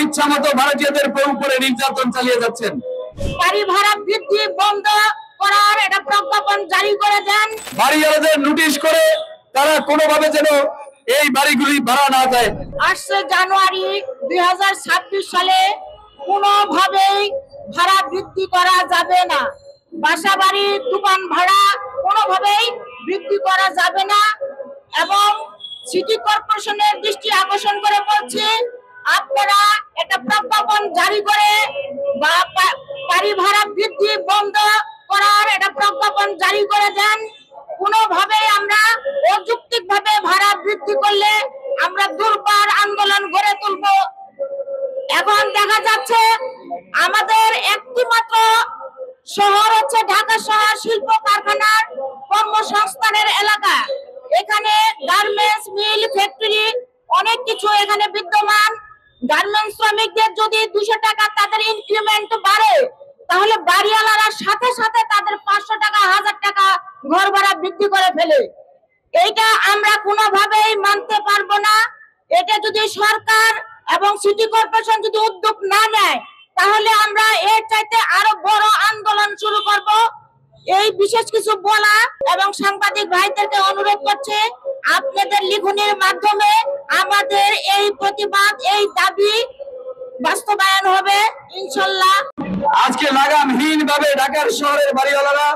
ইচ্ছা মতো ভারতীয়দের উপরে নির্যাতন চালিয়ে যাচ্ছেন। বাড়ি ভাড়া বৃদ্ধি বন্ধ করার একটা প্রজ্ঞাপন জারি করে দেন। বাড়িওয়ালাদের নোটিশ করে তারা কোনোভাবে যেন এই বাড়িগুলি ভাড়া না দেয়। 8 জানুয়ারি 2026 সালে কোনোভাবেই ভাড়া বৃদ্ধি করা যাবে না। বাসা বাড়ি দোকান ভাড়া কোনোভাবেই বৃদ্ধি করা যাবে না এবং সিটি কর্পোরেশনের দৃষ্টি আকর্ষণ করে বলছি, আপনারা একটা প্রজ্ঞাপন জারি করে বাড়ি ভাড়া বৃদ্ধি বন্ধ করার একটা প্রজ্ঞাপন জারি করে দেন। কোনোভাবেই আমরা অযৌক্তিকভাবে ভাড়া বৃদ্ধি করলে আমরা দুর্বার আন্দোলন গড়ে তুলব। এখন দেখা যাচ্ছে আমাদের একটি মাত্র শহর হচ্ছে ঢাকা শহর শিল্প কারখানার কর্মসংস্থানের এলাকা। এখানে গার্মেন্টস মিল ফ্যাক্টরি অনেক কিছু এখানে বিদ্যমান। গার্মেন্টস শ্রমিকদের যদি 200 টাকা তাদের ইনক্রিমেন্ট বাড়ে, তাহলে বাড়িওয়ালারা সাথে সাথে তাদের 500 টাকা 1000 টাকা ঘর ভাড়া বৃদ্ধি করে ফেলে। এইটা আমরা কোনোভাবেই মানতে পারবো না। এটা যদি সরকার এবং সিটি কর্পোরেশন যদি উদ্যোগ না নেয়, তাহলে আমরা এর চাইতে আরো বড় আন্দোলন শুরু করব। এই বিশেষ কিছু বলা এবং সাংবাদিক ভাইদেরকে অনুরোধ করছে, আপনাদের লিখনের মাধ্যমে আমাদের এই প্রতিবাদ, এই দাবি বাস্তবায়ন হবে ইনশাআল্লাহ। আজকে লাগামহীন ভাবে ঢাকার শহরের বাড়িওয়ালারা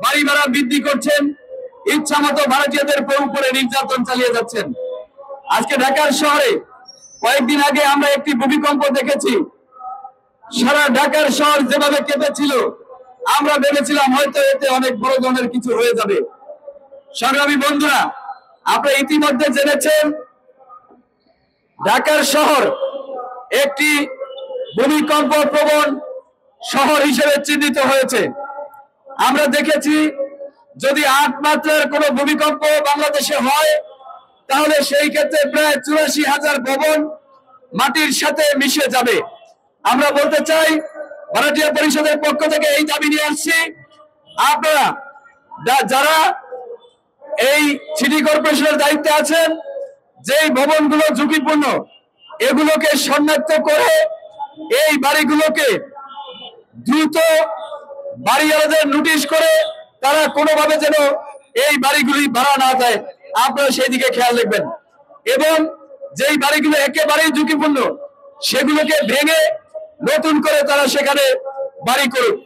বাড়ি ভাড়া বৃদ্ধি করছেন, ইচ্ছা মতো ভারতীয়দের উপরে নির্যাতন চালিয়ে যাচ্ছেন। আজকে ঢাকার শহরে কয়েকদিন আগে আমরা একটি ভূমিকম্প দেখেছি। সারা ঢাকার শহর যেভাবে কেঁপেছিল, আমরা ভেবেছিলাম হয়তো এতে অনেক বড় ধরনের কিছু হয়ে যাবে। সংগ্রামী বন্ধুরা, আপনারা ইতিমধ্যে জেনেছেন ঢাকার শহর একটি ভূমিকম্প প্রবণ শহর হিসেবে চিহ্নিত হয়েছে। আমরা দেখেছি যদি 8 মাত্রার কোনো ভূমিকম্প বাংলাদেশে হয়, তাহলে সেই ক্ষেত্রে প্রায় 84,000 ভবন মাটির সাথে মিশে যাবে। আমরা বলতে চাই, ভারতীয় পরিষদের পক্ষ থেকে এই দাবি নিয়ে আসছি, আপনারা যারা এই সিটি কর্পোরেশনের দায়িত্বে আছেন, যেই ভবনগুলো ঝুঁকিপূর্ণ, এগুলোকে শনাক্ত করে এই বাড়িগুলোকে দ্রুত বাড়িওয়ালাদের নোটিশ করে তারা কোনোভাবে যেন এই বাড়িগুলি ভাড়া না দেয়, আপনারা সেই দিকে খেয়াল রাখবেন। এবং যেই বাড়িগুলো একেবারেই ঝুঁকিপূর্ণ, সেগুলোকে ভেঙে নতুন করে তারা সেখানে বাড়ি করুক।